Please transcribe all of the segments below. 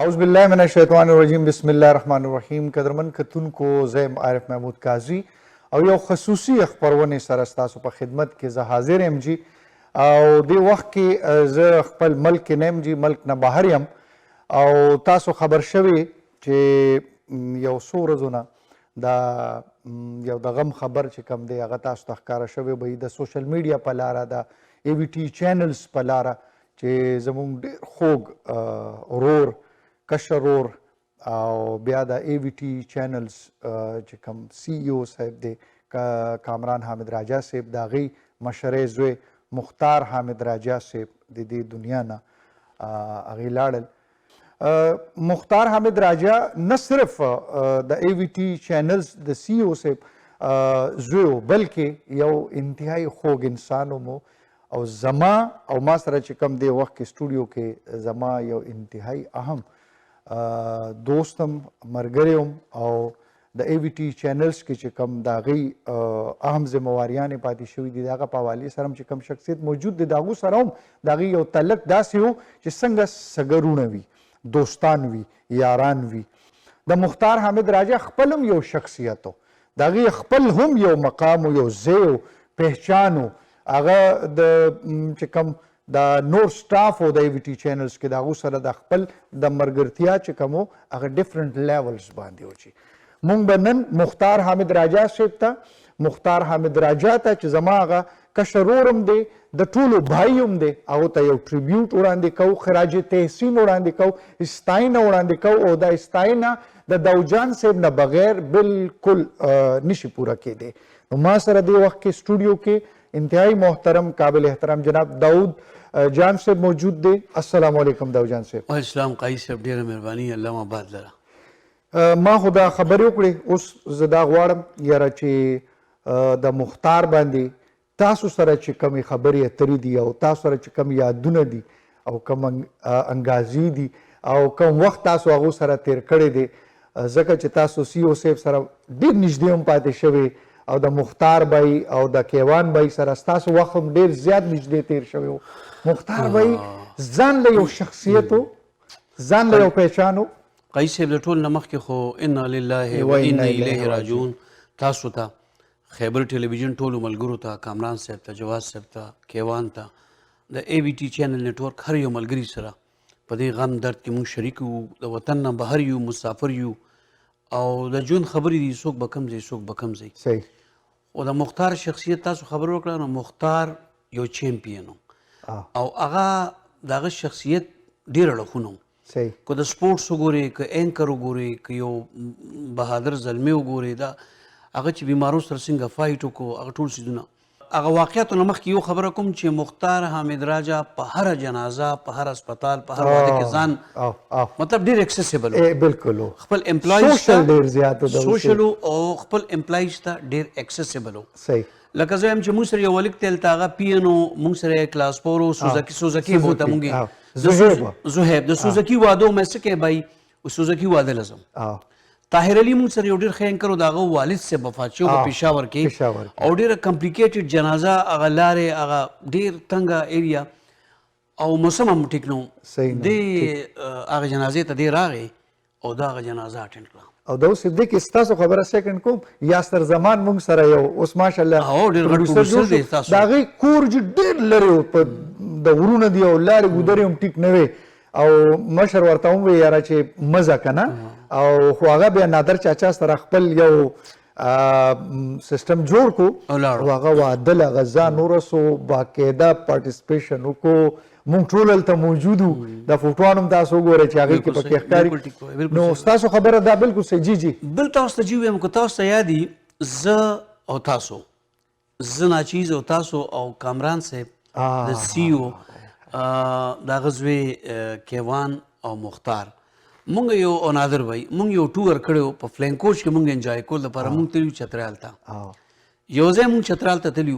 اعوذ بالله من الشیطان الرجیم بسم الله الرحمن الرحیم. قدرمن کتونکو زه عارف محمود قاضي او یو خصوصي خبرونه سره ستاسو په خدمت کې زه حاضر یم جی. او دې وخت کې زه خپل ملک نه یم جی، ملک نه بهر یم او تاسو خبر شوي چې یو څو ورځو نه دا یو د غم خبر چې کوم دی هغه تاسو ته ښکاره شوی به د سوشل میډیا په لاره د ای وي ټي چینلز په لاره چې زموږ ډېر خوږ ورور کشر ورور او بیا د ای وي ټي چینلز چې کوم سی ای او صاحب دی کامران حامد راجا صاحب د هغې مشرۍ زوی مختار حامد راجا صاحب د دې دنیا نه هغې لاړل. مختار حامد راجا نه صرف د ای وي ټي چینلز د سی ای او صاحب زوی و بلکې یو انتهایی خوږ انسان مو او زما او ما سره چې کوم دی وخت کې سټوډیو کې زما یو انتهایی اهم دوستم ملګری یم او د ای وي ټي چینلز کې چې کوم د هغې اهم ذمهواریانې پاتې شوي دي د هغه په حوالې سره هم چې کوم شخصیت موجود دی د هغو سره هم د هغې یو تعلق داسې و چې څنګه سګرونه وي، دوستان وي، یاران وي. د مختار حامد راجا خپل هم یو شخصیت و، د هغې خپل هم یو مقام و، یو ځای و، پهچان و. هغه د چې کوم د نور سټاف او د ای وي ټي چینلز کې د هغو سره د خپل د ملګرتیا چې کوم و هغه ډفرنټ لیولز باندې و چې مونږ به نن مختار حامد راجا صاحب ته مختار حامد راجا ته چې زما هغه کشر ورور هم دی د ټولو بھائی هم دی هغو ته یو ټریبیوټ وړاندې کوو، خراج تحسین وړاندې کوو، ستاینه وړاندې کوو او دا ستاینه د داوجان صاحب نه بغیر بالکل نشي پوره کېدی. نو ما سره دې وخت کې سټوډیو کې انتہائی محترم قابل احترام جناب داؤد جان صاحب موجود دی. السلام علیکم داؤد جان صاحب. وعلیکم السلام قاضي صاحب، ډیره مهرباني، الله مو آباد لره. ما خو دا خبرې وکړې، اوس زه دا غواړم یاره چې د مختار باندې تاسو سره چې کومې خبرې اترې دي او تاسو سره چې کوم یادونه دي او کوم انګازي دي او کوم وخت تاسو هغو سره تیر کړی دی، ځکه چې تاسو سی او صاحب سره ډېر نږدې هم پاتې شوی او د مختار بای او د کیوان بای سره ستاسو وخت هم ډېر زیات نږدې تیر شوی و. مختار بای ځان له یو شخصیت و، ځان له یو پهچان و. قاضي صاحب د ټول نه مخکې خو انا لله و انا الیه راجعون تاسو ته، خیبر ټلویزیون ټولو ملګرو ته، کامران صاحب ته، جواز صاحب ته، کیوان ته، د ای وي ټي چینل نیټورک هر یو ملګري سره په دې غم درد کې مونږ شریک یو، د وطن نه بهر یو، مسافر یو او د ژوند خبرې دي، څوک به کم ځای څوک به کم ځای. صحیح. او د مختار شخصیت تاسو خبر وکړه نو مختار یو چیمپئن او هغه د هغه شخصیت ډېر اړخونه و. صحیح. که د سپورټس وګورئ، که اینکر وګورئ، که یو بهادر زلمی وګورئ، دا هغه چې بیمارو سره څنګه فایټ وکړو، هغه ټول څیزونه. هغه واقعیاتو نه مخکې یو خبره کوم چې مختار حامد راجا په هره جنازه، په هر اسپتال، په هر واده کې ځان مطلب ډېر اکسیسیبل و. بالکل و. خپل امپلایز سوشل ډېر زیات و، سوشل او خپل امپلایز ته ډېر اکسیسیبل و. صحیح. لکه زه یم چې مونږ سره یو ولیک تل ته هغه پی ان او مونږ سره کلاس فور و، سوزکي به ورته مونږ زهیب د سوزکي واده مې څه کوې بای سوزکي واده لزم. طاهر علي مونږ سره یو ډېر ښه اینکر و، د هغه والد صاحب وفات شوی په پېښور کې او ډېره کمپلیکیټډ جنازه، هغه لارې، هغه ډېر تنګه ایریا او موسم هم ټیک نه و. دې هغه جنازې ته دې راغی او دا هغه جنازه اټینډ کړه. او دا اوس دې کې ستاسو خبره سیکنډ کوم، یاسر زمان مونږ سره یو اوس ماشاءالله ډېر غټ پروډوسر دی ستاسو، د هغې کور چې ډېر لرې و، په د غرونه دي او لارې ګودرې هم ټیک نه وې او مشر ورته هم وی یاره چې مزه که نه او خو هغه بیا نادر چاچا سره خپل یو سیسټم جوړ کړو او هغه واده له هغه ځان ورسو، باقاعده پارټیسپیشن وکړو، مونږ ټول هلته موجود وو، د فوټوان هم تاسو وګورئ چې هغې کې پکې ښکاري. نو ستاسو خبره دا بالکل صحیح. جی جی بل تاسو ته جی ویم که تاسو ته یاد وي، زه او تاسو، زه ناچیز او تاسو او کامران صاحب د سی او د هغه زوی کیوان او مختار، مونږ یو او نادر بھائی مونږ یو ټور کړی په فلین کوچ کې مونږ انجوای کول دپاره مونږ تللي چترال ته. یو ځای مونږ چترال ته تللي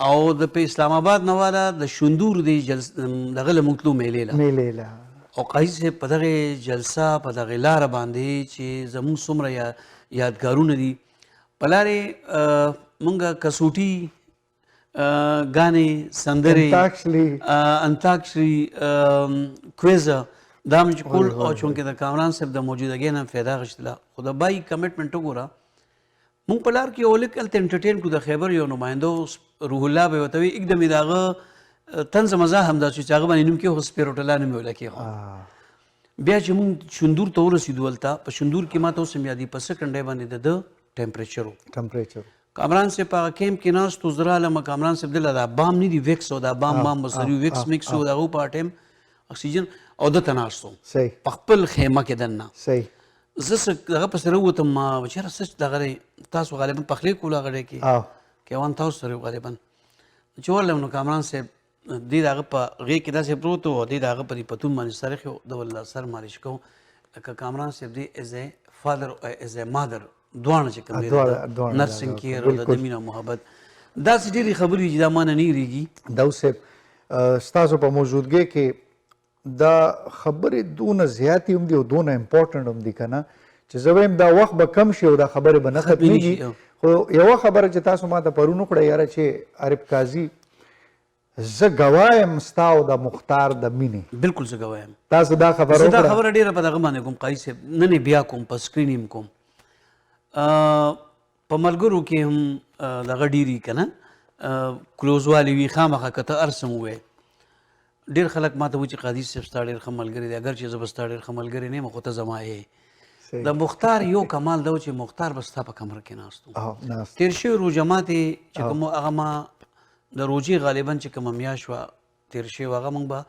او د په اسلام آباد نه والا د شندور دی دغه له مونږ تلو میلې له او قاضي صاحب په دغې جلسه په دغې لاره باندې چې زمونږ څومره یادګارونه دي په لارې مونږ کسوټي ګانې، سندرې، انتاکشري، کویزه دا مې چې کول او چونکې د کامران صاحب د موجودګۍ نه فایده اخیستله خو د بای کمټمنټ وګوره مونږ په لار کې یو لیک هلته انټرټین کړو د خیبر یو نمایندو روح الله به ورته وي اکدم یې د هغه طنز مزاح همدا چې هغه باندې نوم کېښود سپیروټلا نوم یې وله کېښود بیا چې مونږ شندور ته ورسېدو هلته په شندور کې ما ته اوس هم یادي په سکنډ ډی باندې د ټمپریچر کامران صاحب په هغه کیمپ کې ناست و زه رالم کامران صاحب دله دا بام نه دي ویکس او دا بام به سر وي ویکس میکس و د هغو په ټایم اکسیجن او دته ناست وم په خپل خیمه کې دننه زه څه دغه پسې راووتم ما چېرې څه دغه دی تاسو غالبا پخلی کولو هغه ډی کې کیوان تاسو سره غالبا چې ورلم نو کامران صاحب دې د هغه په غېږ کې داسې پروت و او دې د هغه په دې پتون باندې سر ایښی و د والله سر مالش کوم لکه کامران صاحب دی ایز ا فادر ایز ا مادر دواړه چې کوم دی نرسنګ کیر او د مینه او محبت داسې ډېرې خبرې چې دا ما نه نه هېرېږي داود صاحب ستاسو په موجودګۍ کې دا خبرې دونه زیاتې هم دي او دونه امپورټنټ هم دي که نه چې زه وایم دا وخت به کم شي او دا خبرې به نه ختمېږي خو یوه خبره چې تاسو ما ته پرون وکړه یاره چې عارف قاضي زه ګواه یم ستا او د مختار د مینې بلکل زه ګواه یم تاسو دا خبره زه دا خبره ډېره په دغه باندې کوم قاضي صاحب نن یې بیا کوم په سکرین هم کوم په ملګرو کې هم دغه ډېري که نه کلوزوالی وي خامخا که ته هر څه م ووایې ډېر خلک ما ته وایي چې قاضي صاحب ستا ډېر ښه ملګری دی اگر چې زه به ستا ډېر ښه ملګری نه یم خو ته زما یې د مختار یو کمال دا و چې مختار به ستا په کمره کې ناست و تېر شوي روژه ماتې چې کوم هغه ما د روژې غالبا چې کومه میاشت وه تېر شوې هغه موږ به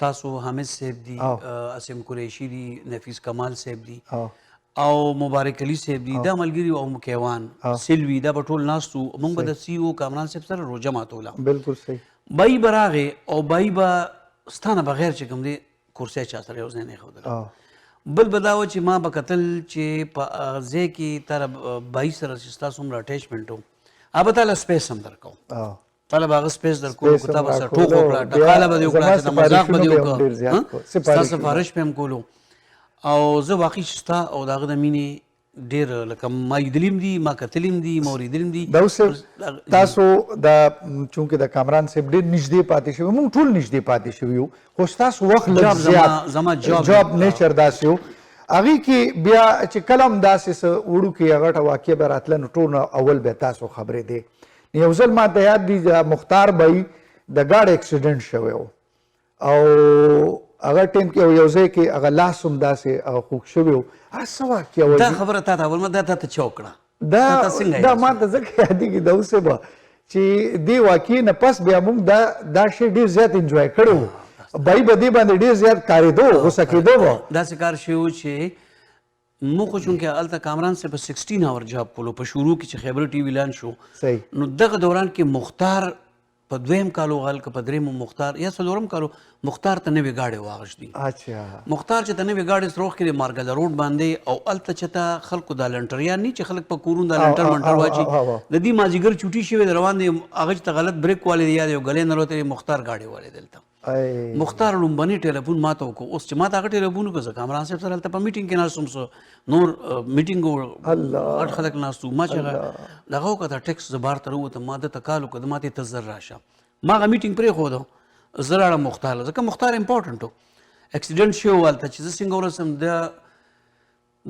تاسو حامد صاحب دي اسم قریشي دي نفیس کمال صاحب دي او مبارک علي صاحب دي دا ملګري او کیوان سلوي دا به ټول ناست وو موږ به د سی او کامران صاحب سره روژه ماتوله بالکل صحیح بای به راغې او بای به ستا نه بغیر چې کوم دی کورسی چا سره یو ځای نه ایښودله بل به دا و چې ما به کتل چې په ځای کې تا بای سره چې ستا څومره اټیچمنټ و هغه به تا له سپیس هم درکوم تا له به هغه سپیس درکولو که تا به سره ټوک وکړه ټکاله به دې وکړه چې د مذاق به دې وکړه ستا سفارش به هم کولو او زه واقعي چې ستا او د هغه د مینې ډېر لکه ما لیدلي دي ما کتلي دي ما اورېدلي دي داود صاحب تاسو د چونکې د کامران صاحب ډېر نږدې پاتې شوي موږ ټول نږدې پاتې شوي یو خو ستاسو وخت لږ زیات زما جاب نیچر داسې و هغې کې بیا چې کله هم داسې څه وړوکې یا غټه واقع به راتله نو ټول اول به تاسو خبرې دی یو ځل ما ته یاد دي د مختار بهی د ګاډ اکسیډنټ شوی و او هغه ټیم کې یو ځای کې هغه لاس هم داسې خوږ شوی و هغه څه واقعه وه دا خبره تا ته اول ما دا تا ته چا وکړه دا ما ته ځکه یادېږي داود صاحب چې دې واقعې نه پس بیا موږ دا شی ډېر زیات انجوای کړی و بای به دې باندې ډېر زیات کارېدو غوسه کېدو به داسې کار شوی و چې موږ خو چونکې هلته کامران صاحب په 16 آور جاب کولو په شروع کې چې خیبر ټي وي اعلان شو نو دغه دوران کې مختار په دویم کالو غل که په درېیمو مختار یا څلورم کالو مختار ته نوې ګاډۍ واغشتي مختار چې ته نوې ګاډۍ سره وخت کې د مارګله روډ باندې او هلته چې ته خلکو دا لنټریان نه چې خلک په کورونو دا لنټر منټر واچي د دې مازدیګر چوټي شوې د روان دی هغه چې ته غلط بریک والې دی یا د یو ګلې نه راوتې مختار ګاډۍ والې دلته مختار لومبني ټلیفون ما ته وکړو اوس چې ما ته هغه ټلیفون وکړه زه کامران صاحب سره هلته په میټینګ کې ناست وم څه نور میټینګ و غټ خلک ناست وو ما چې هغه دغه وکړه ټیکس زه بار ته راووتم ما ده ته کال وکړه ما ته ته زر راشه ما هغه میټینګ پرېښودو زه لاړم مختار ځکه مختار امپورټنټ و اکسیډنټ شوی و هلته چې زه څنګه ورسم د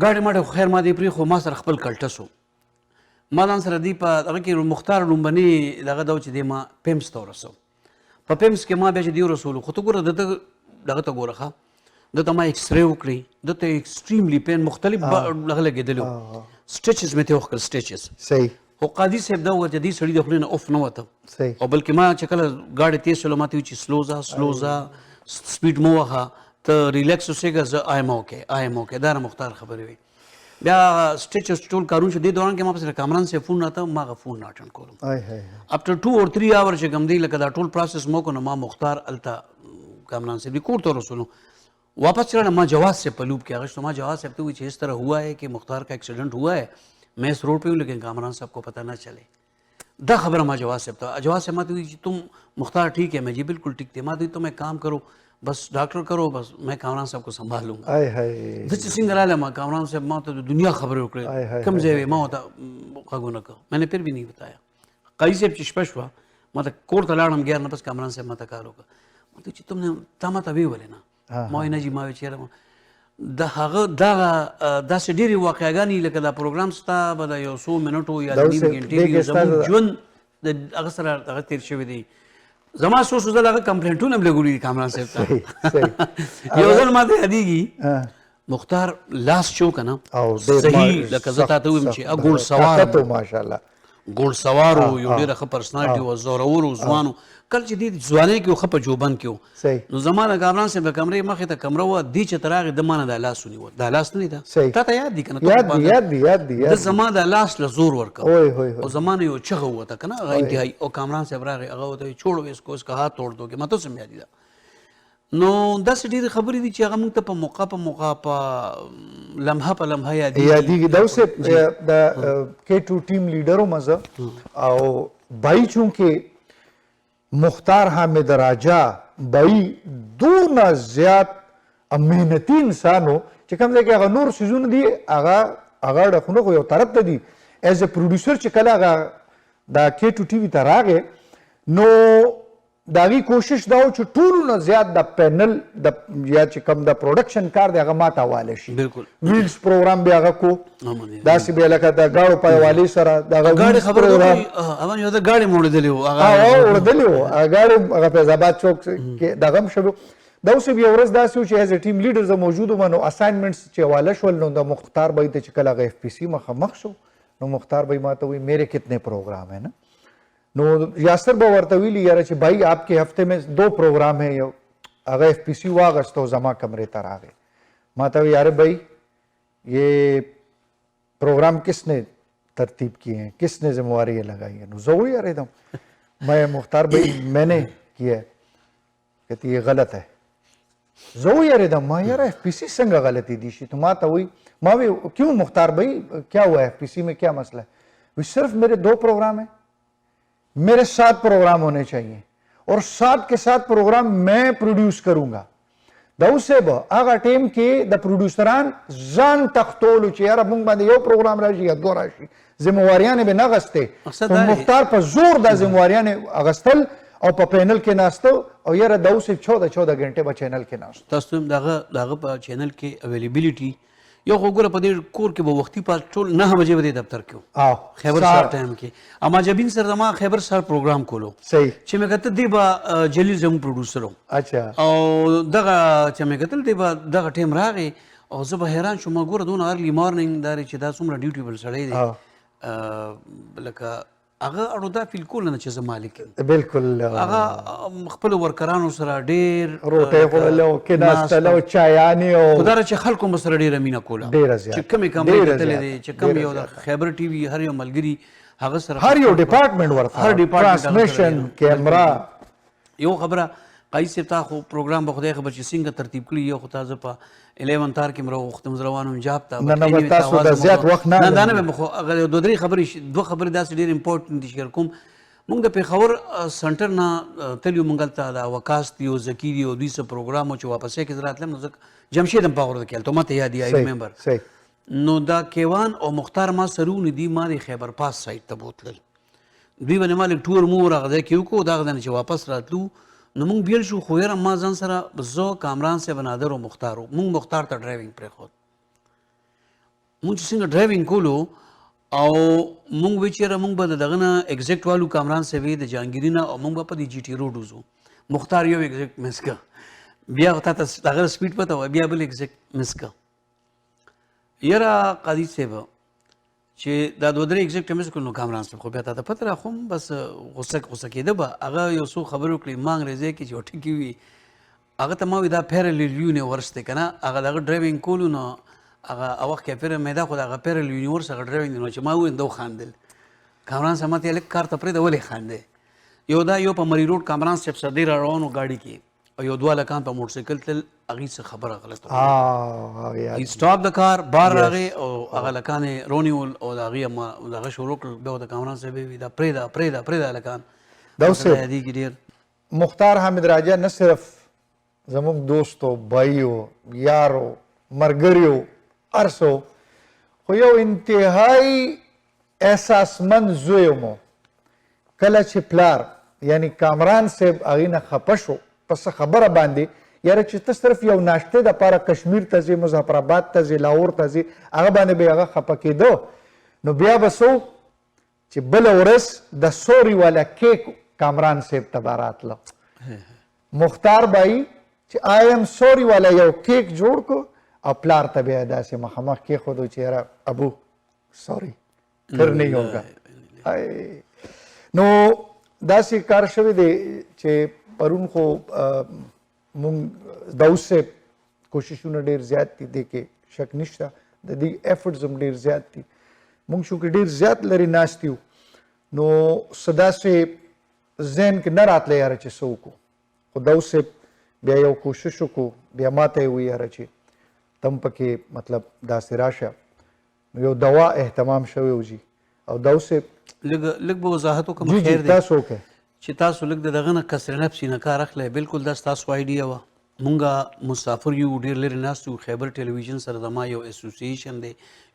ګاډۍ ماډۍ خو خیر ما دې پرېښود ما سره خپل کلټس و ما ځان سره دی په هغه کې مختار لومبني دغه دا و چې دی ما پیمس ته ورسوم په پیمس کې ما بیا چې دی ورسولو خو ته ګوره دغه ته ګوره ښه دته ما ایکس رې وکړې دته ایکسټریملی پین مختلف دغه لګېدلي وو سټیچز مې ته وکړل سټیچز صحیح خو قاضي صاحب دا وکړه چې دې سړي د خولې نه اوف نه وته او بلکې ما چې کله ګاډۍ تېز شولو ما ته وایي چې سلوزه سپیډ مه وهه ته ریلیکس اوسېږه زه آیم اوکې دا نه مختار خبرې وي بیا سټیچز ټول کارونه شو دې دوران کې ما پسې کامران صاحب فون راته ما هغه فون نه اټنډ کولم افټر 2 or 3 آور چې کوم دی لکه دا ټول پروسس مو کو نو ما مختار هلته کامران صاحب کور ته ورسولو واپس چلا ما جواز صاحب په لوب کې اغشتو ما جواز صاحب ته وایي چې اس طرح ہوا ہے کہ مختار کا ایکسیڈنٹ ہوا ہے میں اس روڈ پہ ہوں لیکن کامران صاحب کو پتہ نہ چلے دا خبر ما جواز صاحب تھا جواز صاحب ماتے ہوئی تم مختار ٹھیک ہے میں جی بالکل ٹھیک تھے ماتے ہوئی تم ایک کام کرو بس ڈاکٹر کرو بس میں کامران صاحب کو سنبھال لوں گا دچ سنگر آلے ما کامران صاحب ما تو دنیا خبریں اکڑے کم زیوے ما ہوتا خاگو نہ کہو میں نے پھر بھی نہیں بتایا قاضی صاحب چشپش ہوا ما تا کور تا لاړم گیر نه بس کامران صاحب ما تا کار وکړه ما ته چې تم نه تا ما ته وی ولې نه ما وایي نه جي ما وی چېرې د هغه دغه داسې ډېرې واقعګانې لکه دا پروګرام ستا به د یو څو منټو یا د نیم ګنټې وي زموږ ژوند د هغه سره هغه تېر شوی دی زما څو څو ځله هغه کمپلینټونه هم لګولي دي کامران صاحب ته یو ځل ماته یادېږي مختار لاس شو که نه صحیح لکه زه تا ته ویم چې ګوړ سوار ماشاءالله ګوړ سوار و یو ډېره ښه پرسنالټي وه زورور و ځوان و کله چې دې ځوانۍ کې و ښه په جوبن کې و نو زما د کامران صاحب د کمرې مخې ته کمره وه دې چې ته راغې د ما نه دا لاس ونیوه دا لاس نه لیده تا ته یاد دي که نه ده زما دا لاس له زور ورکړه او زما نه یو چغه ووته که نه هغه انتهایي او کامران صاحب راغی هغه ورته وایي छोड़ो इसको इसका हाथ तोड़ दोगे ما ته اوس هم یادي ده نو داسې ډېرې خبرې دي چې هغه موږ ته په موقع په لمحه په لمحه یادېږي دا اوس د K2 ټیم لیډر وم زه او بای چونکې مختار حامد راجا بای دونه زیات محنتي انسان و چې کوم ځای کې هغه نور څیزونه دي هغه اړخونه خو یو طرف ته دي ایز ا پروډیوسر چې کله هغه د K2 ټي وي ته راغی نو د هغې کوشش دا و چې ټولو نه زیات د پینل یا چې کوم د پروډکشن کار دی هغه ما ته حواله شي ویلز پروګرام بیا هغه کو داسې بیا لکه د ګاړو په حوالې سره د هغه ویلز پروګرام یو د ګاډي مو وړېدلې وو وړېدلې وو هغه ګاډي هغه فیض آباد چوک کې دغه هم شوی دا اوس یوه ورځ داسې و چې ایز ا ټیم لیډر زه موجود وم نو اساینمنټس چې حواله شول نو د مختار بھائی ته چې کله هغه FPC مخامخ شو نو مختار بھائی ما ته وایي میرے کتنے پروگرام ہیں نا نو یاسر به ورته ویلي یاره چې بھائی آپ کے ہفتے میں 2 پروگرام ہیں یو هغه FPC واغستو زما کمرې ته راغی ما ته وایي یاره بھائی یہ پروگرام کس نے ترتیب کیے ہیں کس نے ذمہواری لگائی ہے نو زه ویاړېدم میں مختار بھائی میں نے کیا ہے کہتی یہ غلط ہے زه ویاړېدم ما یاره FPC څنګه غلطی دي شي تو ما ته وایي ما وی کیوں مختار بھائی کیا ہوا ہے FPC میں کیا مسئلہ ہے صرف میرے 2 پروگرام ہیں میرے 7 پروگرام ہونے چاہیے اور 7 کے 7 پروگرام میں پروڈیوس کروں گا دا اوسه به هغه ټیم کې د پروډوسران ځان تختولو چې یاره موږ باندې یو پروګرام راشي یا 2 راشي ذمہواریانې به نه اغستې مختار په زور دا ذمہواریانې اغستل او په پینل کې ناستو او یاره دا اوس 14 غنټې په چینل کې ناست تاسو هم دغه په چینل کې اویلیبیلیټي یو خو ګوره په دې کور کې به وختي پاس ټول 9 بجې به دفتر کې خیبر سهار ټایم کې اما جبین سره زما خیبر سهار پروګرام کولو صحیح چې مې کته دی به جلیل زمو پروډوسر اچھا او دغه چې مې کتل دی به دغه ټیم راغی او زه به حیران شوم ګوره دونه ارلی مارنینګ دا چې دا څومره ډیوټي بل سړی دی لکه هغه اړو دا فیل کول نه چې زه مالک یم بالکل هغه خپلو ورکرانو سره ډېر روټۍ خوړلو کېناستلو چایانې او خو دا چې خلکو مو سره ډېره مینه کوله ډېره زیات چې کومې کمرې کتلې دی چې کوم یو د خیبر ټي وي هر یو ملګري هغه سره هر یو ډپارټمنټ ورته هر ډپارټمنټ ټرانسمیشن کیمرا یو خبره قایص صاحب تا خو پروګرام به خدای خبر چې څنګه ترتیب کړي یو خو تازه په 11 تار کې مرو وختم روانم جاب ته نه تاسو د زیات وخت نه نه نه مخ هغه 2 خبرې 2 خبرې داسې ډېر امپورټنت دي شیر کوم موږ د پیښور سنټر نه تلیو مونږ ته د وکاس دی او زکی دی او دوی څه پروګرام او چې واپسې کې زراتلم نو ځکه جمشید هم پاور کې ته ماته یاد دی آی ریمبر نو دا کیوان او مختار ما سرون دی ما د خیبر پاس سایت ته بوتل دوی باندې مالک ټور مو راغله کې کو دا غدن چې واپس راتلو نو مونږ بیل شو خو یې ما ځان سره زه کامران صاحب نادر او مختار مونږ مختار ته ډرایوینګ پرې خو مونږ څنګه ډرایوینګ کولو او مونږ وچېره مونږ به دغه نه ایگزیکټ والو کامران صاحب د جهانګیري نه او مونږ به په دې جی ټي روډ وځو مختار یو ایگزیکټ مس که بیا تا ته دغه سپیډ پته وای بیا بل ایگزیکټ مس که یاره قاضي صاحب چې دا 2 ایگزیکټ مس کول نو کامران صاحب خو بیا تا ته پته راخوم بس غوسه کېده به هغه یو څو خبرې وکړې ما انګریزۍ کې چې ټیکې وي هغه ته ما وایي دا پیرلیل یونیورس دی که نه هغه دغه ډرایوینګ کولو نو هغه وخت کې پیر مې دا خو دغه پیرلیل یونیورس هغه ډرایوینګ نو چې ما وویل دا وخاندل کامران صاحب ما ته لږ کار ته پرېږده ولې خاندې یو دا یو په مری روډ کامران صاحب سره دی را روانو ګاډي کې او یو 2 هلکان په موټرسایکل تلل هغې څه خبره غلطه هی سټاپ د کار بار راغې او هغه هلکان یې رونیول او د هغې دغه شروع کړل بیا د کامران صاحب وي دا پرېږده هلکان دا اوس یادېږي ډېر مختار حامد راجا نه صرف زموږ دوستو بایو یارو ملګریو ارسو خو یو انتهایی احساسمند زوی مو کله چې پلار یعنی کامران صاحب هغې نه خفه شو پس خبره باندې یاره چې ته صرف یو ناشتې دپاره کشمیر ته ځې، مظفرآباد ته ځې، لاهور ته ځې، هغه باندې به هغه خفه کېده. نو بیا به څه چې بله ورځ د سوري والا کیک کامران صاحب ته به راتله. مختار بایی چې آی ایم سوري والا یو کیک جوړ کو او پلار ته بیا داسې مخامخ کېښودو چې یاره ابو سوري پھر نہیں ہوگا. نو داسې کار شوی دی چې پرون خو مونږ داود صاحب کوششونه ډېر زیات دي، دې کې شک نشته، د دې ایفرټس هم ډېر زیات دي. مونږ شو کې ډېر زیات لرې ناست یو، نو څه داسې ذهن کې نه راتله یاره چې څه وکړو. خو داود صاحب بیا یو کوشش وکړو، بیا ما ته یې وویل یاره چې تم پکې مطلب داسې راشه. نو یو دوا اهتمام شوی و جي. او داود صاحب لږ به وضاحت وکړم. جی خیر دی تاسو وکړئ چې تاسو لږ د دغه نه کسر نفسي نه کار اخلی. بالکل دا ستاسو آیډیا وه. مونږ مسافر یو، ډېر لرې ناست یو. خیبر ټلویزیون سره زما یو اسوسییشن دی،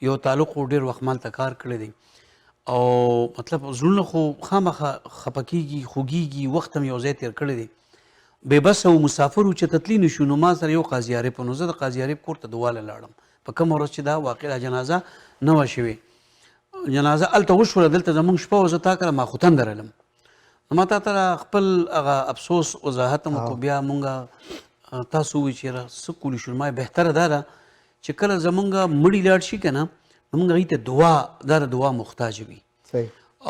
یو تعلق خو ډېر وخت مالته کار کړی دی. او مطلب زړونه خو خامخا خفه کېږي، خوږېږي، وخت هم یو ځای تېر کړی دی. بې بسه و مسافر و چې تتلی نه شو. نو ما سره یو قاضي عارف و، نو زه د قاضي عارف کور ته دواله لاړم په کومه ورځ چې دا واقع جنازه نه وه شوې. جنازه هلته وشوله، دلته زمونږ شپه وه، زه تا کره ماخوتن درلم. نو ما تا ته خپل هغه افسوس وضاحت هم وکړو. بیا مونږ تاسو ووایي چې یاره څه کولی شو. ما بهتره دا ده چې کله زمونږ مړي لاړ شي که نه، نو مونږ هغوی ته دعا، دا د دعا محتاج وي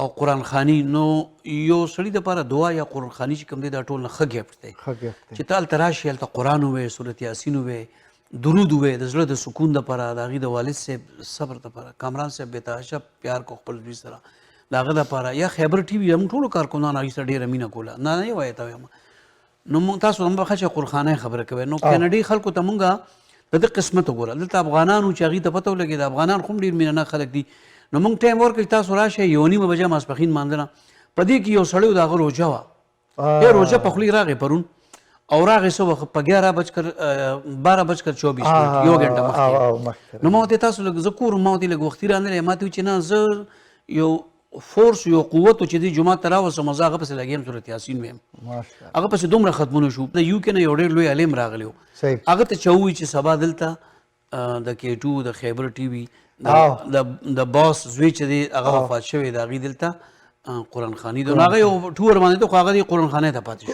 او قرآن خواني. نو یو سړي دپاره دعا یا قرآن خواني چې کوم دی دا ټول نه ښه ګفټ دی چې ته هلته راشي، هلته قرآن ووایې، سورت یاسین ووایې، درود ووایې، د زړه د سکون دپاره، د هغې د والد صاحب صبر دپاره. کامران صاحب بېتحاشه پیار کو خپل زوی سره، د هغه دپاره. یا خیبر ټي وي زموږ ټولو کارکوندان هغوی سره ډېره مینه کوله. نه یې وایې ته وایم. نو مونږ تاسو هم بخښه قرخانه خبره کوي. نو کینیډي خلکو ته مونږ د دې قسمت وګوره. دلته افغانانو چې هغوی ته پته ولګېد، افغانان خو هم ډېر مینه ناک خلک دي. نو مونږ ټایم ورکړو چې تاسو راشئ، یو نیمه بجه ماسپښین مانځنه. په دې کې یو سړی و، د هغه روژه وه. روژه په خولې راغی پرون، او راغی څه وخت په 12:24 یو ګنټه مخکې. نو ما ورته تاسو لږ زه کور ما ورته لږ وختي رانغلی. ما ته وویل چې نه، زه یو فورس، یو قوت و چې دې جومات ته راوستم، زه هغه پسې لګیم سورت یاسین ویم. هغه پسې دومره ختمونه شو. د یو کې نه یو ډېر لوی عالم راغلی و، هغه ته چې ووایي چې سبا دلته د K2 د خیبر ټي وي د باس زوی چې دی هغه وفات شوی، د هغې دلته قرآن خواني ده. نو هغه یو ټور باندې ته خو هغه دې قرآن خانۍ ته پاتې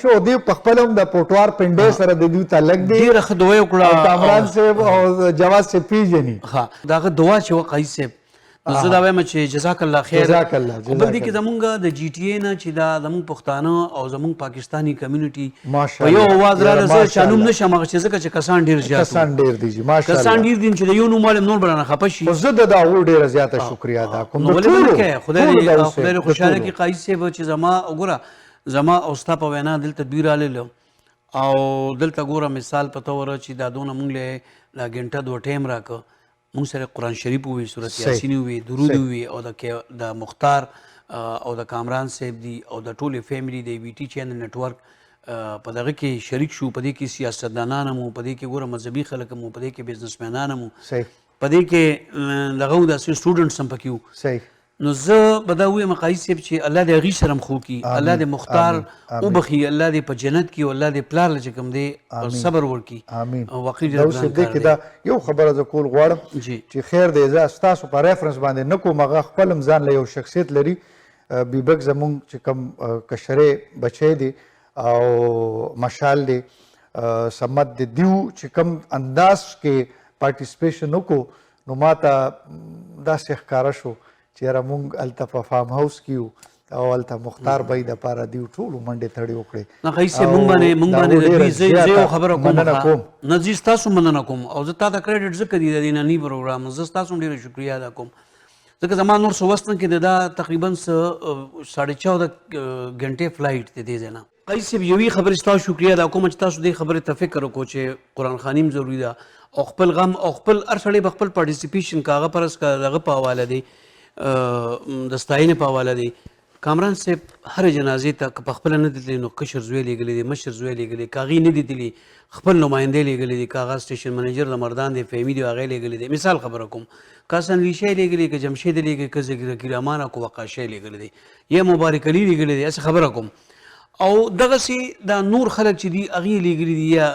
شو. دوی په خپله هم د پوټوار پنډۍ سره د دوی تعلق دی. ډېره ښه دعا یې وکړه. کامران صاحب او جواز صاحب پېژني. ها، د هغه دعا چې وه قاضي صاحب، نو زه دا وایم چې جزاک الله خیر. بل دې کې زمونږ د جي ټي اې نه چې دا زمونږ پښتانه او زمونږ پاکستاني کمیونټي په یو اواز راغله. زه چا نوم نه شم اخیستی ځکه چې کسان ډېر زیات کسان ډېر دي جي، ماشاءالله کسان ډېر دي چې د یو نوم والم نور به رانه خفه شي. خو زه د هغو ډېره زیاته شکریا ادا کوم. نو ولې به نه کوې؟ خدای دې خوشحاله کړي قاضي صاحب چې زما وګوره، زما او ستا په وینا دلته دوی راللو، او دلته ګوره مثال په طوره چې دا دونه مونږ له دا ګنټه دوه ټایم راکړه. مونږ سره قرآن شریف ووایي، سورت یاسین ووایي، درود ووایي، او د مختار او د کامران صاحب دي او د ټولې فیملی د وي ټي چینل نیټورک په دغه کې شریک شو. په دې کې سیاستدانان هم وو، په دې کې ګوره مذهبي خلک هم وو، په دې کې بزنسمینان هم وو، په دې کې دغه و داسې سټوډنټس هم پکې وو. نو زه به دا ووایم قاضي صاحب چې الله دې هغوی سره هم ښو کړي، الله دې مختار وبخي، الله دې په جنت کې، او الله دې پلار له چې کوم دی صبر ورکړي. واقعي ډېر ګران کار دی. دا یو خبره زه کول غواړم چې خیر دی، زه ستاسو په ریفرنس باندې نه کوم، هغه خپل هم ځان له یو شخصیت لري. بیبک زمونږ چې کوم کشرې بچی دی او مشال دی سمت دی، دیو چې کوم انداز کې پارټیسپیشن وکړو، نو ما ته داسې ښکاره شو چې یاره مونږ هلته په فارم هاوس کې یو او هلته مختار بی دپاره دوی ټولو منډې تړې وکړې. نه قاضي صاحب، مونږ باندې د دوی زه یو خبره کوم، نه زه ستاسو مننه کوم، او زه تا ته کریډټ ځکه دی د دې ننني پروګرام، زه ستاسو هم ډېره شکریه ادا کوم، ځکه زما نور څه وس نه کې دا تقریبا 14.5 غنټې فلایټ دی دې ځای نه. قاضي صاحب، یوې خبرې ستاسو شکریه ادا کوم چې تاسو دې خبرې ته فکر وکړو چې قرآن خواني هم ضروري ده، او خپل غم او خپل هر سړی به خپل پارټیسپیشن که هغه فرض که دغه په حواله دی، د ستاینې په حواله دی. کامران صاحب هرې جنازې ته که په خپله نه دی تللی، نو کشر زوی لېږلی دی، مشر زوی لېږلی، که هغې نه دی تللی خپل نمایندې لېږلی دی، که هغه سټیشن منیجر د مردان دی فهمي دی هغه لېږلی دی. مثال خبره کوم، که حسن ریشی لېږلی، که جمشید لېږلی، که ذکیر امان او که وقاشی لېږلی دی، یا مبارک علي لېږلی دی، هسې خبره کوم. او دغسې دا نور خلک چې دي هغې لیږلي دي یا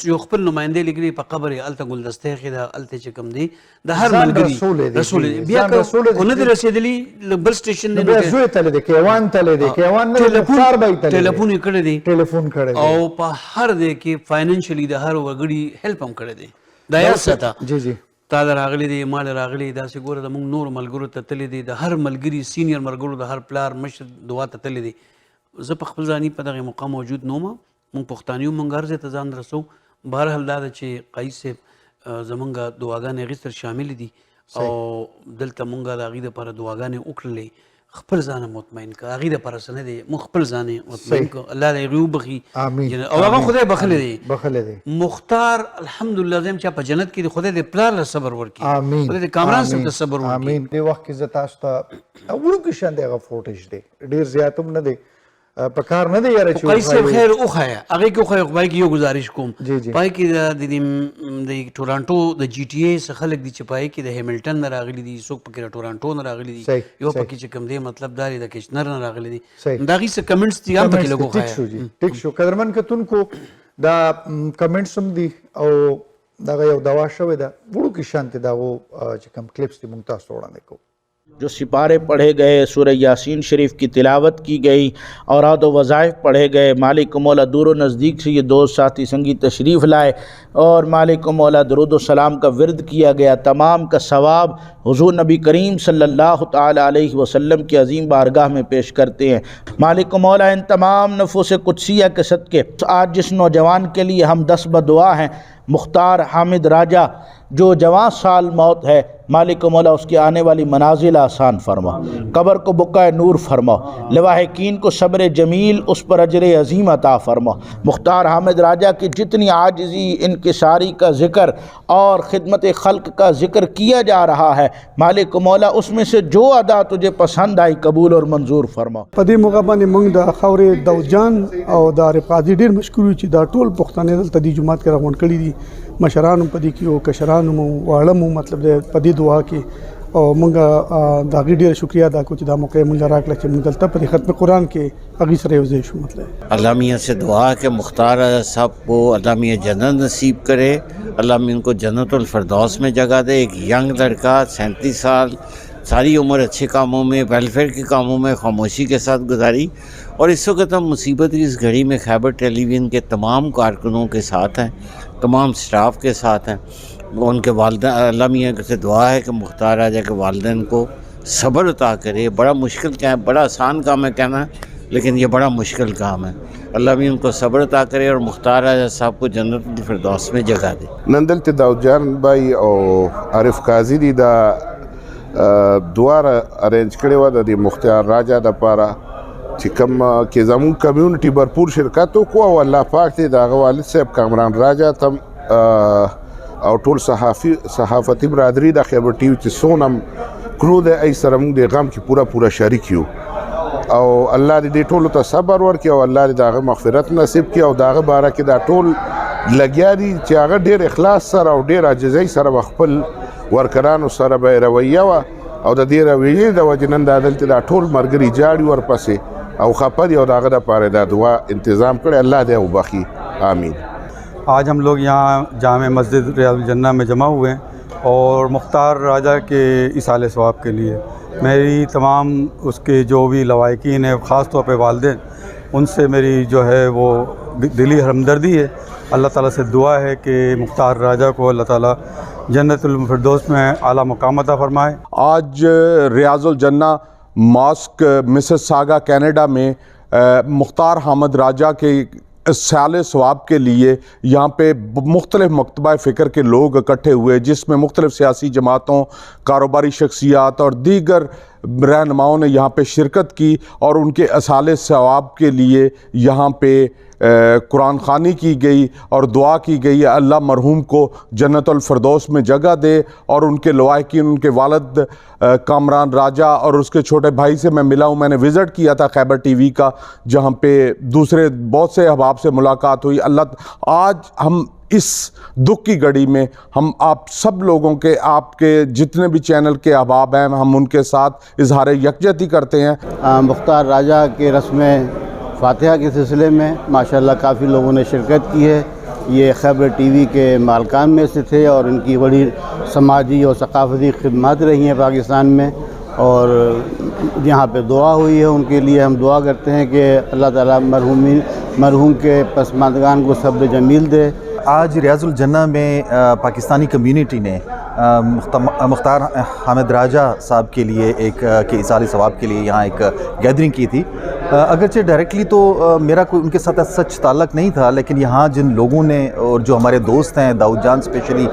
یو خپل نماینده لیږلي په قبر یې هلته ګلدسته ایښې ده هلته چې کوم دی د هر ځان ملګري رسولی دی. رسولی دی. بیا ځان رسولی دی. که نه دی رسېدلي بل سټیشن دی بیا زوی تللی دی کیوان تللی دی کیوان نه دی مختار به یې تللی دی ټلیفون یې کړی دی ټلیفون کړی دی او په هر دی کې فاینانشلی د هر وګړي هیلپ هم کړی دی دا یاد ساته جی جی تا د راغلی دی ما له راغلی داسې ګوره د موږ نور ملګرو ته تللی دی د هر ملګري سینیر ملګرو د هر پلار مشر دعا ته تللی دی زه په خپل ځاني په دغې موقع موجود نه وم موږ پښتانه یو موږ هر ځای ته ځان رسو بهرحال دا ده چې قایي صاحب زمونږ دعاګانې هغې سره شاملې دي او دلته مونږ د هغې دپاره دعاګانې وکړلې خپل ځان مطمئن که هغې دپاره څه نه دی موږ خپل ځان مطمئن کړو الله دې هغې وبخي آمین او هغه خدای بخلی دی بخلی دی مختار الحمدلله زه یم چې په جنت کې دی خدای دې پلار له صبر ورکړي آمین خدای دې کامران صاحب ته صبر ورکړي آمین دې وخت کې زه تاسو ته وړوکي شان دی هغه فوټیج دی ډېر زیات هم نه دی په کار نه دی یاره چې قایي صاحب خیر وښایه هغې کې وښایه خو پای کې یو گزارش کوم جی جی پای کې د ټورانټو د جی ټي اے څخه خلک دي چې پای کې د هیملټن نه راغلي دي څوک پکې د ټورانټو نه راغلي دي صحیح یو پکې چې کوم دی مطلب دا دی د کشنر نه راغلي دي صحیح د هغې څه کمنټس دي هم پکې لږ ټیک وښایه شو جی ټیک شو قدرمن کتونکو دا کمنټس هم دي او دغه یو دوا شوې ده وړوکي شانتې د هغو چې کوم کلپس دي موږ تاسو ته وړاندې کوو جو سپارے پڑھے گئے سورہ یاسین شریف کی تلاوت کی گئی اوراد و وظائف پڑھے گئے مالک مولا دور و نزدیک سے یہ دوست ساتھی سنگی تشریف لائے اور مالک مولا درود و سلام کا ورد کیا گیا تمام کا ثواب حضور نبی کریم صلی اللہ تعالی علیہ وسلم کی عظیم بارگاہ میں پیش کرتے ہیں مالک مولا ان تمام نفوس قدسیہ کے صدقے آج جس نوجوان کے لیے ہم دست بدعا ہیں مختار حامد راجہ جو جوان سال موت ہے مالک مولا اس کی آنے والی منازل آسان فرما قبر کو بقع نور فرما لواحقین کو صبر جمیل اس پر اجر عظیم عطا فرما مختار حامد راجہ کی جتنی عاجزی انکساری کا ذکر اور خدمت خلق کا ذکر کیا جا رہا ہے مالک مولا اس میں سے جو ادا تجھے پسند آئی قبول اور منظور فرما په دې موقع باندې موږ د خاورې داود جان او د عارف قاضي ډېر مشکور یو چې دا ټول پښتانه دلته دې جومات کې راغونډ کړي دي مشران هم په دې کې او کشران هم واړه مو مطلب د په دې دعا کې او موږ د هغې ډېره شکریه ادا کوو چې دا موقع یې موږ راکړه چې موږ دلته په دې ختم قرآن کې هغې سره یو ځای شو مطلب اللہ میاں سے دعا ہے کہ مختار صاحب کو اللہ میاں جنت نصیب کرے اللہ میاں ان کو جنت الفردوس میں جگہ دے ایک ینگ لڑکا 37 سال ساری عمر اچھے کاموں میں ویلفیئر کے کاموں میں خاموشی کے ساتھ گزاری اور اس وقت ہم مصیبت کی اس گھڑی میں خیبر ٹیلی ویژن کے تمام کارکنوں کے ساتھ ہیں تمام سٹاف کے ساتھ ہیں ان کے والدین اللہ میاں سے دعا ہے کہ مختار راجہ کے والدین کو صبر عطا کرے بڑا مشکل کام ہے بڑا آسان کام ہے کہنا لیکن یہ بڑا مشکل کام ہے اللہ میاں ان کو صبر عطا کرے اور مختار راجہ صاحب کو جنت الفردوس میں جگہ دے نن دلته داود جان بای او عارف قاضي دی دا دواره ارینج کړی و د مختار راجہ د پاره چې کوم کې زمون کمیونټي برپور شرکت وکړو او الله پاک دې د هغه والد صاحب کامران راجہ تم او ټول صحافتي برادری د خیبر ټي وي چې څونه کرو دی ای سره موږ د غم کې پوره شریک یو او الله دې ټولو ته صبر ورکړي او الله دې د هغه مغفرت نصیب کړي او د هغه باره کې دا ټول لګیا دي چې هغه ډېر اخلاص سره او ډېر عاجزۍ سره خپل ورکرانو سره به رویه وه او د دې رویې د وجې نن دا دلته دا ټول ملګري جاړي ورپسې او خپه دي او د هغه دپاره دا دعا انتظام کړی الله دې وبخي آمین آج ہم لوگ یہاں جامع مسجد ریاض الجنہ میں جمع ہوئے ہیں اور مختار راجہ کے ایصال ثواب کے لیے میری تمام اس کے جو بھی لوائقین ہیں خاص طور پہ والدین ان سے میری جو ہے وہ دلی ہمدردی ہے اللہ تعالیٰ سے دعا ہے کہ مختار راجہ کو اللہ تعالیٰ جنت الفردوس میں اعلیٰ مقام عطا فرمائے آج ریاض الجنہ ماسک مسز ساگا کینیڈا میں مختار حامد راجہ کے سال ثواب کے لیے یہاں پہ مختلف مکتبہ فکر کے لوگ اکٹھے ہوئے جس میں مختلف سیاسی جماعتوں کاروباری شخصیات اور دیگر رہنماؤں نے یہاں پہ شرکت کی اور ان کے اصال ثواب کے لیے یہاں پہ قرآن خوانی کی گئی اور دعا کی گئی اللہ مرحوم کو جنت الفردوس میں جگہ دے اور ان کے لواحقین ان کے والد کامران راجہ اور اس کے چھوٹے بھائی سے میں ملا ہوں میں نے وزٹ کیا تھا خیبر ٹی وی کا جہاں پہ دوسرے بہت سے احباب سے ملاقات ہوئی آج ہم اس دکھ کی گھڑی میں ہم آپ سب لوگوں کے آپ کے جتنے بھی چینل کے احباب ہیں ہم ان کے ساتھ اظہار یکجہتی کرتے ہیں مختار راجہ کی رسم फातिहा के सिलसिले में माशाल्लाह काफ़ी लोगों ने शिरकत की है। ये खैबर टीवी के मालकान में से थे और इनकी बड़ी समाजी और सकाफती खिदमत रही हैं पाकिस्तान में, और यहाँ पे दुआ हुई है उनके लिए। हम दुआ करते हैं कि अल्लाह ताला मरहूम के पसमानदगान को सब्र जमील दे। आज रियाजुल जन्ना में पाकिस्तानी कम्युनिटी ने मुख्तार हामिद राजा साहब के लिए के इसाले सवाब के लिए यहाँ एक गैदरिंग की थी। अगरचे डायरेक्टली तो मेरा कोई उनके साथ सच ताल्लुक़ नहीं था, लेकिन यहाँ जिन लोगों ने और जो हमारे दोस्त हैं, दाऊद जान स्पेशली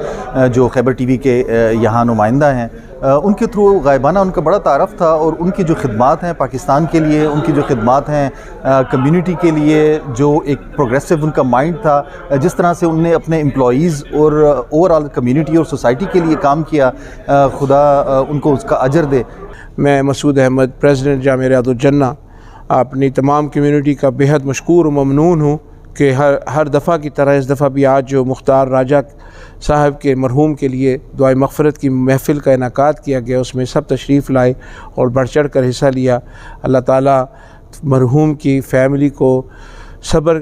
जो खैबर टीवी के यहाँ नुमाइंदा हैं, उनके थ्रू गायबाना उनका बड़ा तारफ़ था, और उनकी जो खिदमात हैं पाकिस्तान के लिए, उनकी जो खिदमात हैं कम्युनिटी के लिए, जो एक प्रोग्रेसिव उनका माइंड था, जिस तरह से उनने अपने एम्प्लॉईज़ और ओवरऑल कम्युनिटी और सोसाइटी के लिए काम किया, खुदा उनको उसका अजर दे। मैं मसूद अहमद, प्रेसिडेंट जामिया रियाजुल जन्ना, अपनी तमाम कम्युनिटी का बेहद मशकूर और ममनून हूँ कि हर दफ़ा की तरह इस दफ़ा भी आज जो मुख्तार राजा साहब के मरहूम के लिए दुआए मग़फ़िरत की महफ़िल का इनेकाद किया गया, उसमें सब तशरीफ़ लाए और बढ़ चढ़ कर हिस्सा लिया। अल्लाह ताला मरहूम की फ़ैमिली को सब्र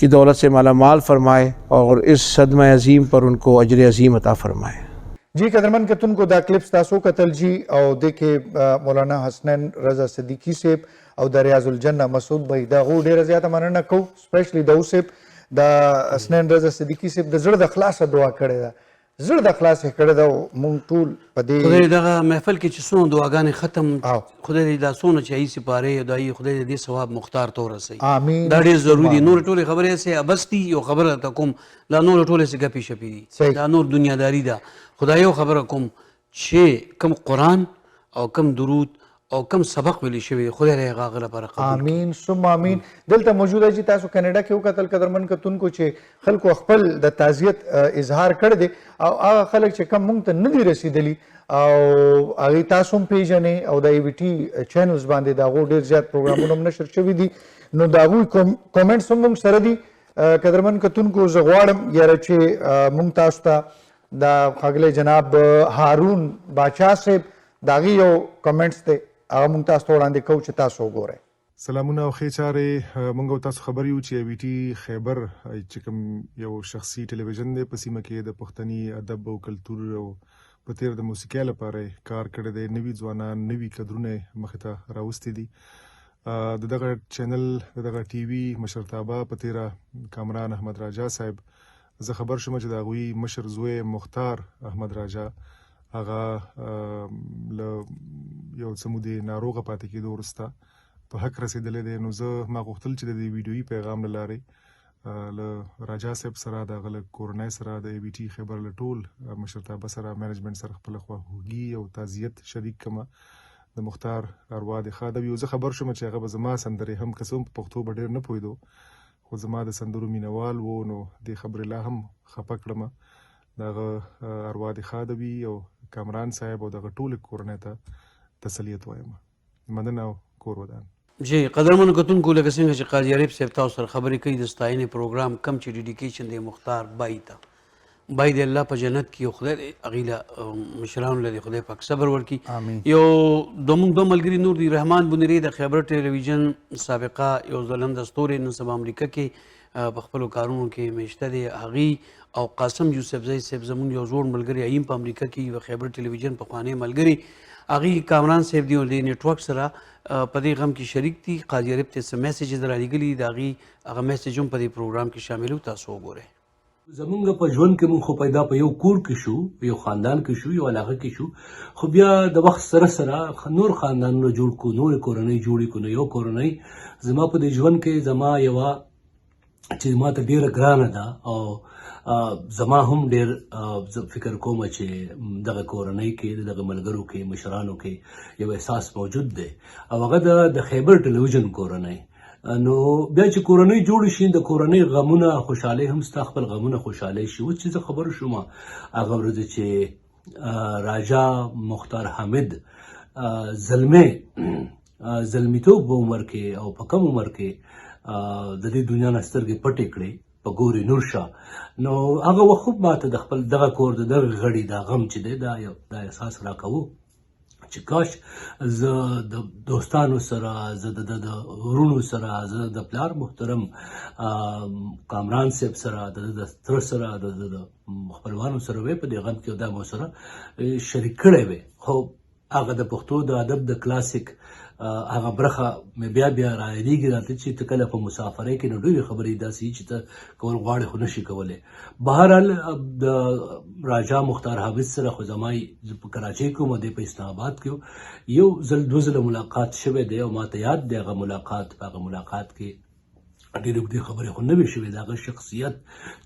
की दौलत से माला माल फरमाए और इस सदमा अज़ीम पर उनको अजर अज़ीम अता फरमाए। जी कदरमन कतुन को दा क्लिप्स तासो कतल जी और देखे मौलाना हसनैन रजा सिद्दीकी सेब और द रियाजुल जन्ना मसूद भाई दा गो ढेर ज़्यादा मनना को स्पेशली दाऊ सेब दा हसनैन रजा सिद्दीकी सेब द ज़ड़ द खलास दुआ करे दा ज़ड़ द खलास करे दा मुंग टूल पदे खुदाई दा महफिल की चिसों दुआगाने ख़त्म खुदाई दा सोना चाहिए सिपारे दाई खुदाई दे सवाब मुख्तार तौर से आमीन दा ढेर ज़रूरी नूर टोले खबरें से अबस्ती यो खबर तकुम ला नूर टोले से गपी शपी दा नूर दुनियादारी दा खुदायो खबर कुम छे कम कुरान और कम दुरूद और कम सबक मिली शवी खुदा रहेगा अगला पर आमीन सुम आमीन दिलता मौजूद है जी तासो कनाडा के कतल कदरमन कतुन को छे खल को खपल द ताजियत इजहार कर दे और आ खलक छे कम मुंग त नदी रसीदली और आगे तासुम पेजने और द एबीटी चैनल्स बांधे दा गो ढेर ज्यादा प्रोग्रामों में नशर शवी दी नो दागु कमेंट्स मुंग सरदी कदरमन कतुन को जगवाड़म यार छे मुंग तास्ता दा खगले जनाब हारून बादशाह से दागी यो कमेंट्स थे आगा मुंग तास तो वड़ांदे कौ च तासो गोरे सलामुना او خیچاره مونږ تاسو خبر یو چې وی ټي خیبر چې کوم یو شخصي ټلویزیون دی په سیمه کې د پښتني ادب او کلچر او په تیر د موسیقۍ لپاره کار کړی دی نوی ځوانان نوی کډرونه مخ ته راوستي دي دغه چینل دغه ټي وي مشرتابه په تیر کامران احمد راجا صاحب زه خبر شوم چې دا غوي مشر زوی مختار احمد راجا هغه له یو سمودي ناروغه پاتې کېدو وروسته په حق رسیدلې دی نو زه ما غوښتل چې د دې ویډیويي پیغام لارې له راجا صاحب سره د غل کورنۍ سره د ای بي ټي خبر له ټول مشرتابه سره مینجمنت سره خپل خواخوږي او تعزیت شریک کما د مختار اروا د خادم یو زه خبر شوم چې هغه به زما سندرې هم قسم په پښتو ډېر نه پوهیدو خو زما د سندرو مینوال وو نو د خبر لا هم خپه کړم دغه اروا د خادوي او کامران صاحب او دغه ټول کورنۍ ته تسلیت وایم مننه کور ودان जी कदरमन कतुनको लगे څنګه چې قاضي عارف صاحب تاسو سره خبرې کوي د ستاینې پروګرام کم چې ډیډیکیشن دی مختار بای ته بای دی الله په جنت کې خدای اغیلا مشران لري خدای پاک صبر ورکي یو دومون دو ملګری نور دی رحمان بنری د خیبر ټلویزیون سابقه یو ځلند استوري نن سبا امریکا کې په خپل کارونو کې مشته دی هغي او قاسم یوسف زئی صاحب زمون یو زوړ ملګری ایم په امریکا کې و خیبر ټلویزیون په خوانه ملګری اغي کامران صاحب دی د نیټورک سره په دې غم کې شریک دي قاضي عارف ته سم میسیجز را لګلی دا غي هغه میسیج هم په دې پروګرام کې شامل تاسو وګورئ زمونږ په ژوند کې مونږ خو پیدا په یو کور کې شو یو خاندان کې شو یو علاقه کې شو خو بیا د وخت سره سره نور خاندانونه جوړ کو نور کورنۍ جوړې کو نو یو کورنۍ زما په دې ژوند کې زما یو چې ما ته ډیره ګرانه ده او زما هم ډیر فکر کوم چې دغه کورنۍ کې دغه ملګرو کې مشرانو کې یو احساس موجود دی او هغه د خیبر ټلویزیون کورنۍ نو بیا چې کورنۍ جوړ شي د کورنۍ غمونه خوشاله هم ستا خپل غمونه خوشاله شي او چې خبر شوم هغه ورځ چې راجا مختار حامد زلمیتوب په عمر کې او په کم عمر کې د دې دنیا نه سترګې پټې کړې په ګوري نور شاه نو هغه وخت ماته د خپل دغه کور د دغه غړي دا غم چې دی دا احساس راکوو چې کاش زه د دوستانو سره، زه د ورونو سره، زه د پلار محترم کامران صاحب سره، د تره سره، د خپلوانو سره وی په دې غم کې دا مو سره شریک کړی وی. خو هغه د پښتو د ادب د کلاسیک هغه برخه مې بیا رایادېږي راته چې ته کله په مسافرۍ کې نو ډېرې خبرې داسې چې ته کول غواړې خو نشي کولی. بهرحال د راجا مختار حامد سره خو زما په کراچۍ کې وم، دی په اسلام آباد کې یو ځل دوه ځله ملاقات شوی دی او ماته یاد دی هغه ملاقات. په هغه ملاقات کې ډېرې اوږدې خبرې خو نه وې شوې. د هغه شخصیت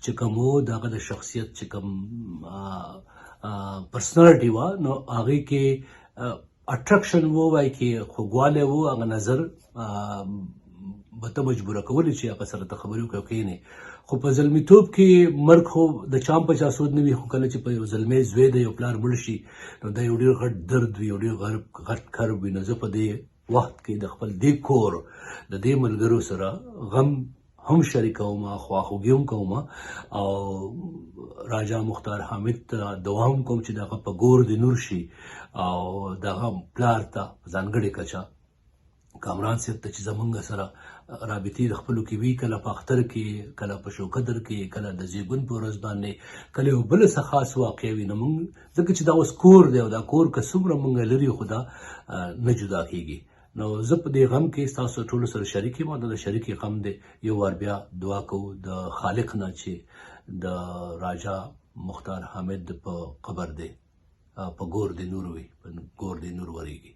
چې کوم و، د هغه د شخصیت چې کوم پرسنالټي وه، نو هغې کې اټرکشن و، وایي کې خوږوالی و، هغه نظر به ته مجبوره کولی چې هغه سره ته خبرې وکړې او کښېنې. خو په زلمیتوب کې مرګ خو د چا هم په چا سود نه وي، خو کله چې په یو زلمی زوی د یو پلار مړ شي نو دا یو ډېر غټ درد وي، یو ډېر غټ کرب وي. نو زه په دې وخت کې د خپل دې کور د دې ملګرو سره غم هم شریکوم، خواخوږي هم کوم او راجا مختار حامد ته دعا هم کوم چې د هغه په ګور د نور شي او د هغه پلار ته په ځانګړې کچه کامران صاحب ته چې زمونږ سره رابطې د خپلو کې وي، کله په اختر کې، کله په شوکدر کې، کله د زیږون په ورځ باندې، کله یو بله څه خاص واقع وي. نو موږ ځکه چې دا اوس کور دی او دا کور که څومره موږ لري خو دا نه جدا کېږي. نو زه په دې غم کې ستاسو ټولو سره شریک یم او د شریکې غم دی. یو وار بیا دعا کوو د خالق نه چې د راجا مختار حامد په قبر دی په ګور د نور وي، په ګور د نور ورېږي.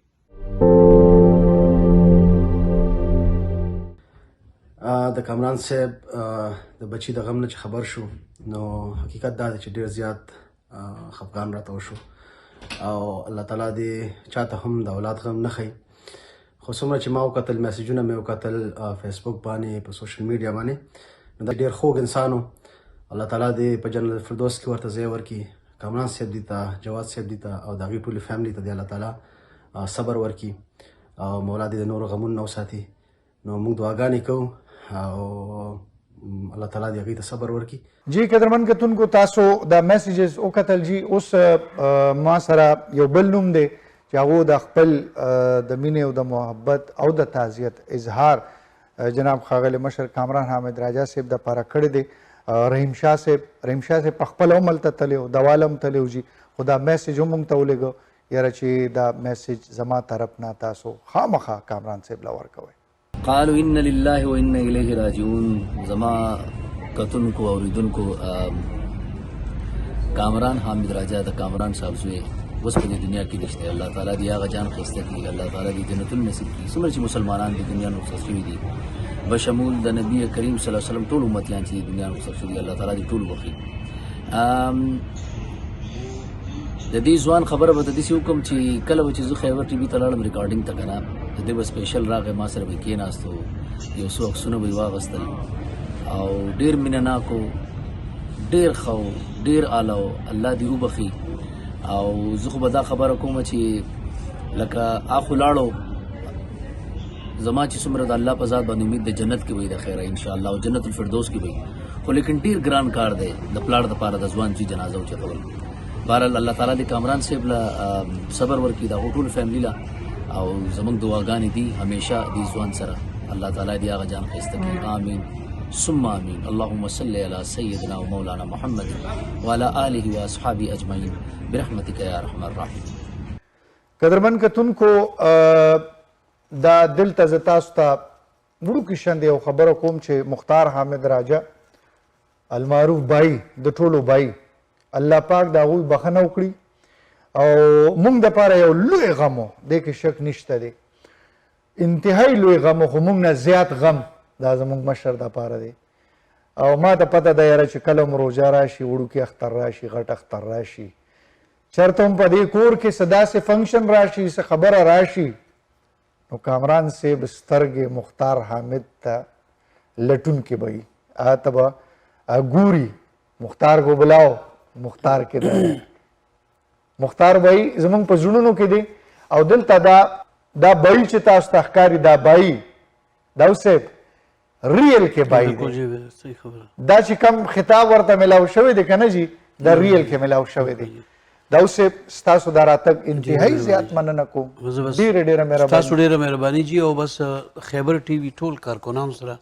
د کامران صاحب د بچي د غم نه چې خبر شو نو حقیقت دا دی چې ډېر زیات خفګان راته وشو او الله تعالی دې چاته هم د اولاد غم نه ښیي. خو څومره چې ما وکتل میسیجونه مې وکتل فیسبوک باندې، په سوشل میډیا باندې، نو دا ډېر خوږ انسان و. الله تعالی دې په جنت الفردوس کې ورته ځای ورکړي. کامران صاحب دې ته، جواد صاحب دې ته او د هغې ټولې فیملي ته دې الله تعالی صبر ورکړي او مولا دې د نورو غمونه نه وساتي. نو موږ دعاګانې کوو او الله تعالی دې هغې ته صبر ورکړي. جی قدرمن کتونکو، تاسو دا میسیجز وکتل. جی اوس ما سره یو بل نوم دی چې هغو د خپل د مینې او د محبت او د تعزیت اظهار جناب ښاغلی مشر کامران حامد راجا صاحب دپاره کړی دی. رحیم شاه صاحب په خپله هم هلته تللی و، دواله هم تللی و. جي خو دا میسیج هم موږ ته ولېږه یاره چې دا میسیج زما طرف نه تاسو خامخا کامران صاحب له ورکوئ. قالوا ان لله وانا الیه راجعون. زما کتونکو اوریدونکو، کامران حامد راجا د کامران صاحب زوی اوس په دې دنیا کې نشته. الله تعالی دې هغه جان ښایسته کړي، الله تعالی دې جنت النصیب کړي. څومره چې مسلمانان د دنیا نه رخصت شوي دي بشمول د نبي کریم صلی الله علیه وسلم ټول امتیان چې د دنیا نه رخصت شوي دي، الله تعالی دې ټول وبخښي. د دې ځوان خبره به د داسې وکړم چې کله به چې زه خیبر ټي وي ته لاړم ریکارډینګ ته که نه، د دې به سپیشل راغی، ما سره به کېناست او یو څو عکسونه به یې واغېستل او ډېر مینه ناک و، ډېر ښه و، ډېر اعلی و. الله دې وبخي. او زه خو به دا خبره کوم چې لکه اخو لاړو زما چې څومره د الله په ذات باندې امید د جنت کې وي د خیره انشاءالله او جنت الفردوس کې وي. خو لیکن ډېر ګران کار دی د پلار دپاره د ځوان چې جنازه اوچتول. بهرحال الله تعالی دې کامران صاحب له صبر ورکړي، د هغو ټولو فیملي له، او زموږ دعاګانې دي همیشه دې ځوان سره. الله تعالی دې هغه جان ښایسته کړي. آمین ثم آمین. اللهم صل علی سیدنا و مولانا محمد وعلى آله و اصحابه اجمعین برحمتک یا ارحم الراحمین. قدرمن کتونکو، دا دلته زه تاسو ته وړوکي شاندې یو خبره کوم چې مختار حامد راجا المعروف بای د ټولو بای، الله پاک د هغوی بخښنه وکړي او موږ دپاره یو لوی غم و، دې کې شک نشته دی، انتهایی لوی غم و. خو موږ نه زیات غم دا زموږ مشر دپاره دی او ما ته پته ده یاره چې کله هم روژه راشي، وړوکي اختر راشي، غټ اختر راشي، چېرته هم په دې کور کې څه داسې فنکشن راشي، څه خبره راشي، نو کامران صاحب سترګې مختار حامد ته لټونکې به وي. هغه ته به ګوري، مختار کو بلاو، مختار کې دی، مختار بای زمونږ په زړونو کې دی. او دلته دا بای چې تاسو ته ښکاري، دا بای داود صاحب ریل کې بای دی. دا چې کوم خطاب ورته ملاو شوی دی که نه جي، دا ریل کې ملاو شوی دی. داود صاحب ستاسو دا راتګ انتهایی زیات مننه کوم ډېره ډېره مهرباني تاسو ډېره مهرباني جي او بس خیبر ټي وي ټول کارکنانو سره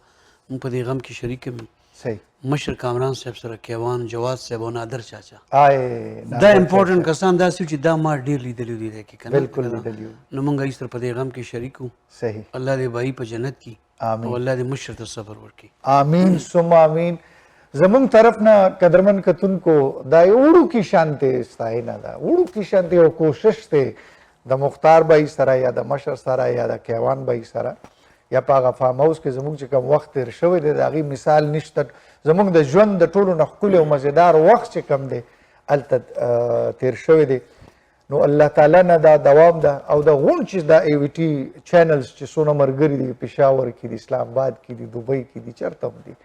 موږ په دې غم کې شریک یو صحیح مشر کامران صاحب سره کیوان جواد صاحب او نادر چاچا آی دا امپورټنټ کسان داسې چې دا ما ډېر لیدلي دي دی کې بالکل لیدلي نو موږ یې سره په دې غم کې شریک وو صحیح الله دې بھائی په جنت کې آمین او الله دې مشر ته صبر ورکړي آمین ثم آمین زمونږ طرف نه قدرمن کتونکو دا یو وړوکي شانتې ستاینه ده وړوکي شانتې یو کوشش دی د مختار بھائی سره یا د مشر سره یا د کیوان بھائی سره یا په هغه فارم هاوس کې زموږ چې کوم وخت تېر شوی دی د هغې مثال نشته زموږ د ژوند د ټولو نه ښکلی او مزېدار وخت چې کوم دی هلته تېر شوی دی نو الله تعالی نه دا دوام ده او د غون چې دا ای وی ټي چینلز چې څونه ملګري دي پېښور کې دي اسلام آباد کې دي دوبۍ کې دي چېرته هم دي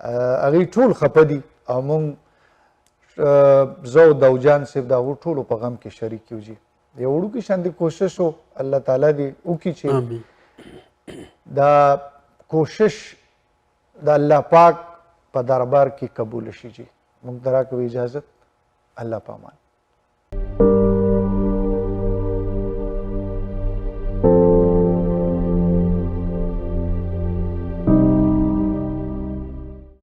هغې ټول خفه دي او موږ زه او داوجان صاحب د هغو ټولو په غم کې شریک یو جي د یو وړوکي شانتې کوشش و الله تعالی دې وکړي چې دا کوشش د الله پاک په دربار کې قبول شي جي موږ ته راکوي اجازت الله پامان